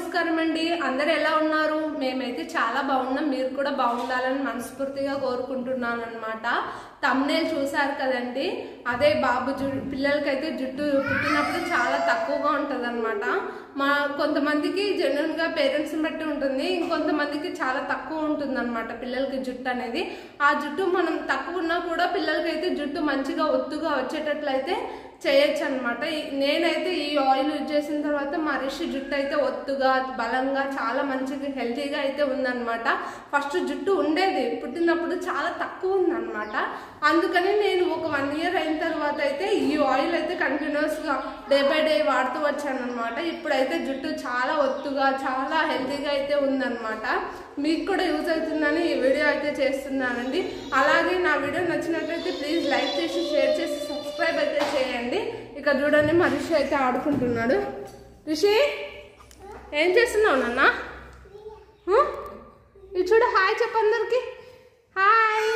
నమస్కారం అండి. అందరూ ఎలా ఉన్నారు? మేమైతే చాలా బాగున్నాం. మీరు కూడా బాగుండాలని మనస్ఫూర్తిగా కోరుకుంటున్నాను అన్నమాట. థంబ్నెయిల్ చూసారు కదండి, అదే బాబు పిల్లలకైతే జుట్టు పుట్టినప్పుడు చాలా తక్కువగా ఉంటుంది అనమాట. కొంతమందికి జెన్యున్ గా పేరెంట్స్ ని బట్టి ఉంటుంది, ఇంకొంతమందికి చాలా తక్కువ ఉంటుంది అనమాట పిల్లలకి జుట్టు అనేది. ఆ జుట్టు మనం తక్కువ ఉన్నా కూడా పిల్లలకైతే జుట్టు మంచిగా ఒత్తుగా వచ్చేటట్లయితే చేయొచ్చు అనమాట. నేనైతే ఈ ఆయిల్ యూజ్ చేసిన తర్వాత మా రిషి జుట్టు అయితే ఒత్తుగా బలంగా చాలా మంచిగా హెల్తీగా అయితే ఉందన్నమాట. ఫస్ట్ జుట్టు ఉండేది, పుట్టినప్పుడు చాలా తక్కువ ఉందన్నమాట. అందుకని నేను ఒక 1 year అయిన తర్వాత అయితే ఈ ఆయిల్ అయితే కంటిన్యూస్ గా డే బై డే వాడుతూ వచ్చాను అనమాట. ఇప్పుడైతే జుట్టు చాలా ఒత్తుగా చాలా హెల్తీగా అయితే ఉందన్నమాట. మీకు కూడా యూజ్ అవుతుందని ఈ వీడియో అయితే చేస్తున్నానండి. అలాగే నా వీడియో నచ్చినట్లయితే ప్లీజ్ లైక్ చేసి షేర్ చేసి సబ్స్క్రైబ్ అయితే చేయండి. ఇక చూడండి, మా రిషి అయితే ఆడుకుంటున్నాడు. రిషి ఏం చేస్తున్నావు నాన్న? ఇది చూడు, హాయ్ చెప్పు అందరికి. హాయ్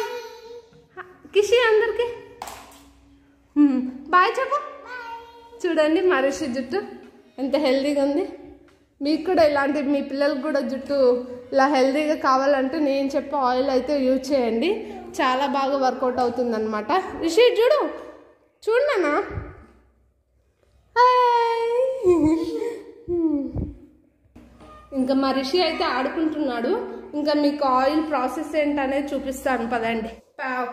కిషి అందరికి బాయ్ చెప్పు. చూడండి మా రిషి జుట్టు ఎంత హెల్దీగా ఉంది. మీకు కూడా ఇలాంటి మీ పిల్లలకు కూడా జుట్టు ఇలా హెల్దీగా కావాలంటే నేను చెప్పే ఆయిల్ అయితే యూజ్ చేయండి, చాలా బాగా వర్కౌట్ అవుతుంది అనమాట. రిషి చూడు చూడనా. ఇంకా మా రిషి అయితే ఆడుకుంటున్నాడు. ఇంకా మీకు ఆయిల్ ప్రాసెస్ ఏంటనేది చూపిస్తాను పదండి.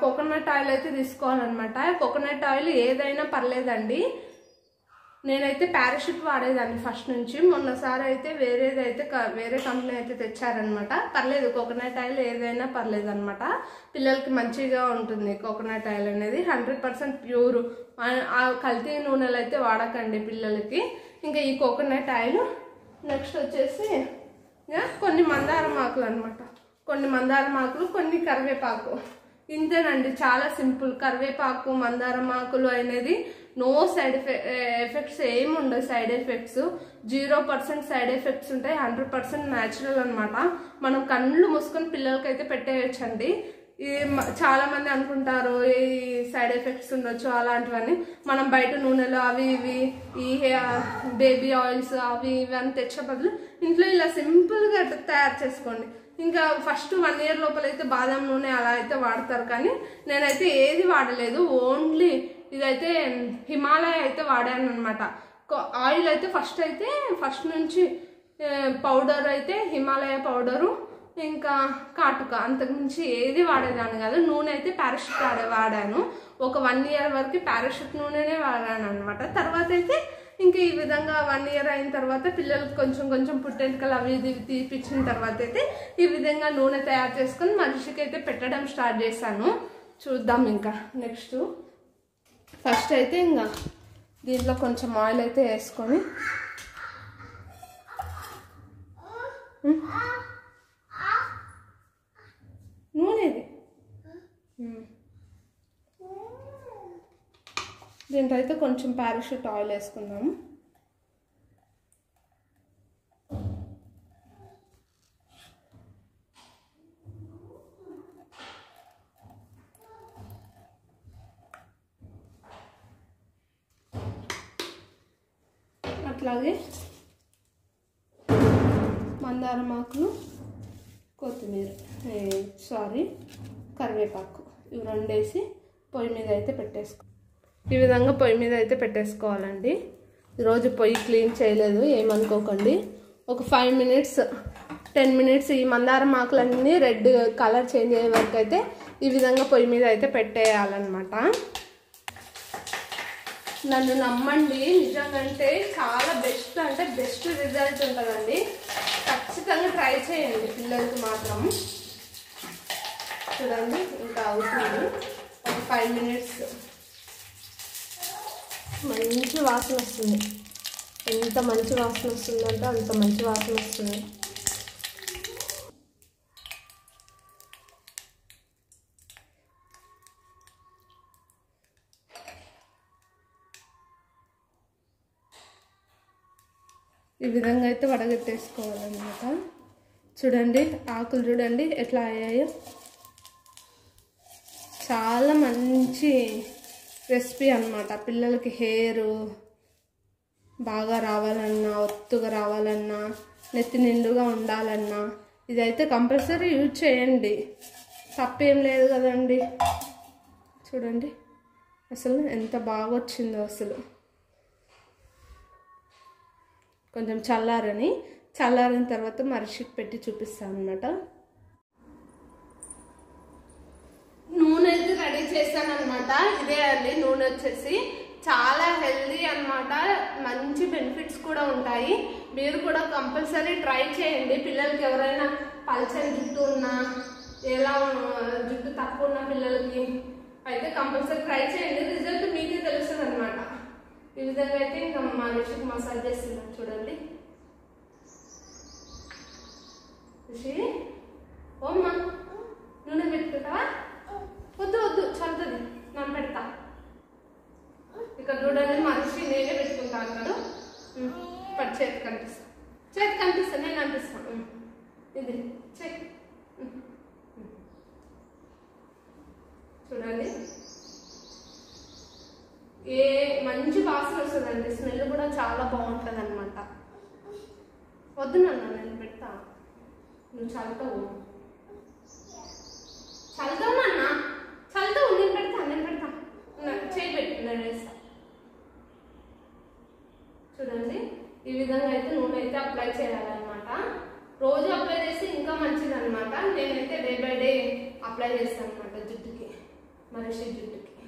కోకోనట్ ఆయిల్ అయితే తీసుకోవాలన్నమాట. కోకోనట్ ఆయిల్ ఏదైనా పర్లేదండి. నేనైతే పారాషూట్ వాడేదాన్ని ఫస్ట్ నుంచి. మొన్నసారి అయితే వేరే కంపెనీ అయితే తెచ్చారనమాట. పర్లేదు, కోకోనట్ ఆయిల్ ఏదైనా పర్లేదు అనమాట. పిల్లలకి మంచిగా ఉంటుంది కోకోనట్ ఆయిల్ అనేది. 100% ప్యూర్. కల్తీ నూనెలు అయితే వాడకండి పిల్లలకి. ఇంకా ఈ కోకోనట్ ఆయిల్ నెక్స్ట్ వచ్చేసి కొన్ని మందారం ఆకులు అనమాట. కొన్ని మందారం ఆకులు, కొన్ని కరివేపాకు. ఇంతేనండి, చాలా సింపుల్. కరివేపాకు మందారం ఆకులు అనేది నో సైడ్ ఎఫెక్ట్స్ ఏమి ఉండవు. సైడ్ ఎఫెక్ట్స్ 0% సైడ్ ఎఫెక్ట్స్ ఉంటాయి. 100% న్యాచురల్ అనమాట. మనం కళ్ళు మూసుకొని పిల్లలకైతే పెట్టేయచ్చండి. చాలా మంది అనుకుంటారు ఈ సైడ్ ఎఫెక్ట్స్ ఉండొచ్చు అలాంటివన్నీ. మనం బయట నూనెలు అవి ఇవి ఈ బేబీ ఆయిల్స్ అవి ఇవి అని తెచ్చే బదులు ఇంట్లో ఇలా సింపుల్ గా తయారు చేసుకోండి. ఇంకా ఫస్ట్ 1 year లోపల అయితే బాదం నూనె అలా అయితే వాడతారు, కానీ నేనైతే ఏది వాడలేదు. ఓన్లీ ఇదైతే హిమాలయ అయితే వాడాను అనమాట. ఆయిల్ అయితే ఫస్ట్ నుంచి పౌడర్ అయితే హిమాలయ పౌడరు, ఇంకా కాటుక, అంతకుమించి ఏది వాడేదాన్ని కాదు. నూనె అయితే పారాషూట్ వాడాను. ఒక 1 year వరకు పారాషూట్ నూనెనే వాడాను అనమాట. తర్వాత అయితే ఇంకా ఈ విధంగా 1 year అయిన తర్వాత పిల్లలకు కొంచెం పుట్టెంటుకలు అవి ఇది తీపిచ్చిన తర్వాత అయితే ఈ విధంగా నూనె తయారు చేసుకొని మనిషికి అయితే పెట్టడం స్టార్ట్ చేశాను. చూద్దాం ఇంకా నెక్స్ట్. ఫస్ట్ అయితే ఇంకా దీంట్లో కొంచెం ఆయిల్ అయితే వేసుకొని నూనెది దీంట్లో అయితే కొంచెం పారాషూట్ ఆయిల్ వేసుకుందాము. అట్లాగే మందారం ఆకులు, కొత్తిమీర కరివేపాకు ఇవి 2 వేసి పొయ్యి మీద అయితే ఈ విధంగా పొయ్యి మీద అయితే పెట్టేసుకోవాలండి. ఈరోజు పొయ్యి క్లీన్ చేయలేదు, ఏమనుకోకండి. ఒక 5 minutes 10 minutes ఈ మందారం ఆకులన్నీ రెడ్ కలర్ చేంజ్ అయ్యే వరకు అయితే ఈ విధంగా పొయ్యి మీద అయితే పెట్టేయాలన్నమాట. నన్ను నమ్మండి, నిజంగా చాలా బెస్ట్ రిజల్ట్ ఉంటుందండి. ఖచ్చితంగా ట్రై చేయండి పిల్లలకి మాత్రం. చూడండి ఇంకా అవుతుంది ఒక 5 minutes. మంచి వాసన వస్తుంది. ఎంత మంచి వాసన వస్తుందంటే అంత మంచి వాసన వస్తుంది. ఈ విధంగా అయితే వడగట్టేసుకోవాలన్నమాట. చూడండి ఆకులు చూడండి ఎట్లా అయ్యాయో. చాలా మంచి రెసిపీ అన్నమాట. పిల్లలకి హెయిర్ బాగా రావాలన్నా, ఒత్తుగా రావాలన్నా, నెత్తి నిండుగా ఉండాలన్నా ఇదైతే కంపల్సరీ యూజ్ చేయండి, తప్పేం లేదు కదండి. చూడండి అసలు ఎంత బాగా వచ్చిందో. అసలు కొంచెం చల్లారిన తర్వాత మరిషికి పెట్టి చూపిస్తాను అనమాట. నూనె అయితే రెడీ చేశాను అనమాట. ఇదే అండి నూనె వచ్చేసి చాలా హెల్దీ అనమాట, మంచి బెనిఫిట్స్ కూడా ఉంటాయి. మీరు కూడా కంపల్సరీ ట్రై చేయండి. పిల్లలకి ఎవరైనా పల్చని జుట్టు ఉన్నా, ఎలా జుట్టు తక్కువ ఉన్న పిల్లలకి అయితే కంపల్సరీ ట్రై చేయండి. రిజల్ట్ మీకే తెలుస్తుంది అనమాట. ఈ విధంగా అయితే ఇంకా మా రిషికి మసాజ్ చేస్తున్నాం. చూడండి రిషి, ఓమ్మా నూనె పెట్టుకుంటావా? వద్దు చల్లుతుంది, నన్ను పెడతా. ఇక్కడ చూడండి మా రిషి నేనే పెట్టుకుంటా అన్నాడు. చేతి కనిపిస్తా, నేను అనిపిస్తాను. ఇది చెక్ చూడండి, మంచి వాసన వస్తుందండి. స్మెల్ కూడా చాలా బాగుంటుంది అనమాట. వద్దు నాన్న, నేను పెడతా, నువ్వు చల్లుతావు నాన్న, చల్లుతావు. నేను పెడతా, చేయి పెట్టి నేను వేస్తా. చూడండి ఈ విధంగా అయితే నూనె అయితే అప్లై చేయాలన్నమాట. రోజు అప్లై చేస్తే ఇంకా మంచిది అనమాట. నేనైతే డే బై డే అప్లై చేస్తాను అనమాట జుట్టుకి, మనిషి జుట్టుకి.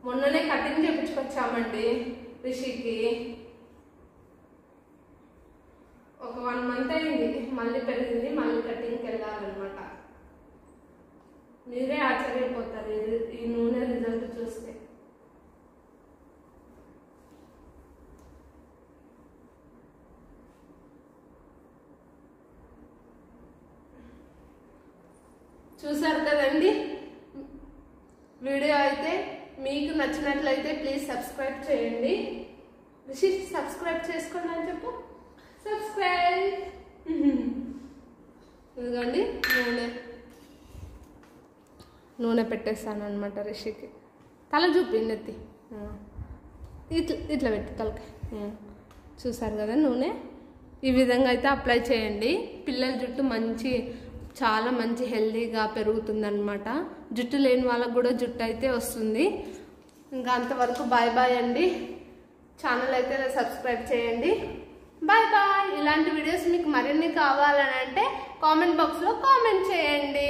మొన్ననే కటింగ్ చేయించుకొచ్చామండి రిషికి. ఒక 1 month అయింది, మళ్ళీ పెరిగింది, మళ్ళీ కటింగ్కి వెళ్ళాలన్నమాట. మీరే ఆశ్చర్యపోతారు ఈ నూనె రిజల్ట్ చూస్తే. చూసారు కదండి, వీడియో అయితే మీకు నచ్చినట్లయితే ప్లీజ్ సబ్స్క్రైబ్ చేయండి. రిషి సబ్స్క్రైబ్ చేసుకోండి అని చెప్పు. సబ్స్క్రైబ్. ఇదిగోండి నూనె పెట్టేస్తాను అనమాట రిషికి. తల చూపిండి, ఎత్తి ఇట్లా పెట్టి తలకి. చూసారు కదా నూనె ఈ విధంగా అయితే అప్లై చేయండి. పిల్లల జుట్టు చాలా మంచి హెల్దీగా పెరుగుతుందన్నమాట. జుట్టు లేని వాళ్ళకు కూడా జుట్టు అయితే వస్తుంది. ఇంకా అంతవరకు బాయ్ అండి. ఛానల్ అయితే సబ్స్క్రైబ్ చేయండి. బాయ్. ఇలాంటి వీడియోస్ మీకు మరిన్ని కావాలని అంటే కామెంట్ బాక్స్లో కామెంట్ చేయండి.